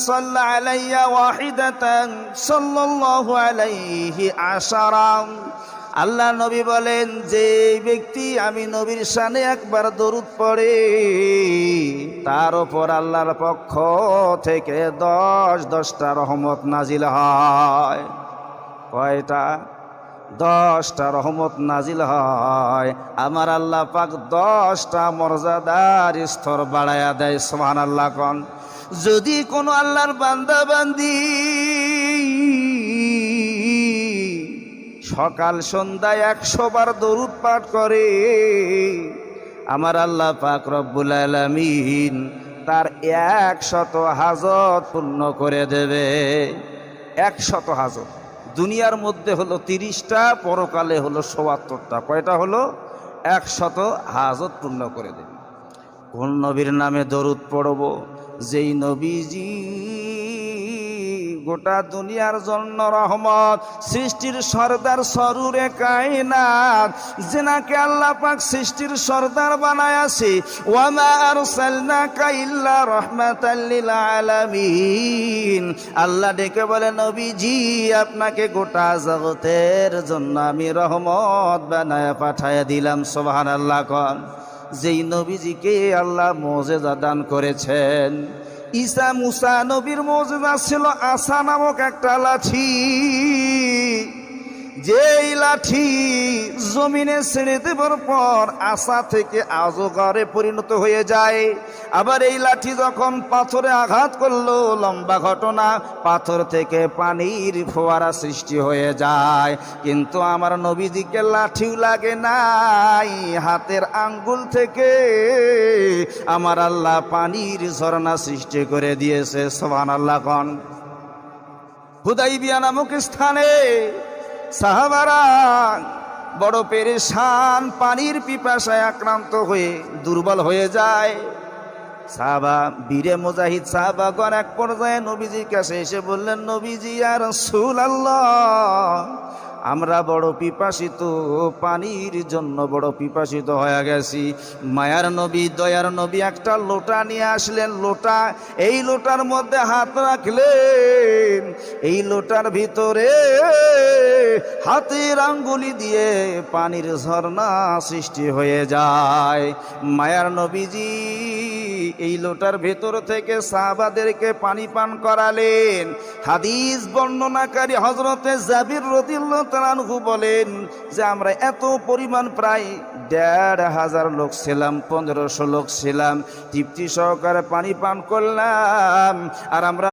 সাল্লা আলাইয়া ওয়াহিদাতান সাল্লাল্লাহু আলাইহি আশারা। আল্লাহ নবী বলেন, যে ব্যক্তি আমি নবীর শানে একবার দরুদ পড়ে তার উপর আল্লাহর পক্ষ থেকে 10টা রহমত নাজিল হয়। কয়টা? 10টা রহমত নাজিল হয়। আমার আল্লাহ পাক 10টা মর্যাদার স্তর বাড়ায়া দেয়। সুবহানাল্লাহ কোন। যদি কোনো আল্লাহর বান্দা বান্দি সকাল সন্ধ্যায় 100 বার দরুদ পাঠ করে, আমার আল্লাহ পাক রব্বুল আলামিন তার 100 হাজত পূর্ণ করে দেবে। 100 হাজত। দুনিয়ার মধ্যে হলো 30টা, পরকালে হলো ৭৪টা। কয়টা হলো? 100 হাজত পূর্ণ করে দেবে। কোন নবীর নামে দরুদ পড়ব? যেই নবীজি গোটা দুনিয়ার জন্য রহমত, সৃষ্টির সরদার সরুরে কায়নাত, যেনাকে আল্লাহ পাক সৃষ্টির সরদার বানায়াছে। ওয়ামা আরসালনাকা ইল্লা রাহমাতাল লিল আলামিন। আল্লাহ ডেকে বলে, নবীজি আপনাকে গোটা জগতের জন্য আমি রহমত বানায়া পাঠায়া দিলাম। সুবহানাল্লাহ কোন। যেই নবীজিকে আল্লাহ মুজিজা দান করেছেন। ঈসা মুসা নবীর মুজিজা ছিল আসা নামক একটা লাঠি। যেই লাঠি জমিনে ছেড়ে দেবার পর আসা থেকে আজগরে পরিণত হয়ে যায়। আবার এই লাঠি যখন পাথরে আঘাত করলো, লম্বা ঘটনা, পাথর থেকে পানির ফোয়ারা সৃষ্টি হয়ে যায়। কিন্তু আমার নবীজিকে লাঠিও লাগে নাই, হাতের আঙ্গুল থেকে আমার আল্লাহ পানির ঝর্ণা সৃষ্টি করে দিয়েছে। সুবহানাল্লাহ কোন। হুদাইবিয়া নামক স্থানে সাহাবারা বড় পেরেশান, পানির পিপাসায় আক্রান্ত হয়ে দুর্বল হয়ে যায়। সাহাবা, বীরে মুজাহিদ সাহাবাগণ এক পর্যায়ে নবীজির কাছে এসে বললেন, নবীজি ইয়া রাসূলুল্লাহ, আমরা বড় পিপাসিত, পানির জন্য বড় পিপাসিত হয়ে গেছি। মায়ার নবী, দয়ার নবী একটা লোটা নিয়ে আসলেন। লোটা, এই লোটার মধ্যে হাত রাখলেন, এই লোটার ভিতরে হাতের আঙ্গুলি দিয়ে পানির ঝর্ণা সৃষ্টি হয়ে যায়। মায়ার নবীজি এই লোটার ভেতর থেকে সাহাবাদেরকে পানি পান করালেন। হাদিস বর্ণনাকারী হযরতে জাবির রাদিয়াল্লাহু তাআলা আনহু বলেন যে আমরা এত পরিমাণ প্রায় ১৫০০ লোক ছিলাম, ১৫০০ লোক ছিলাম, তৃপ্তি সহকারে পানি পান করলাম। আর আমরা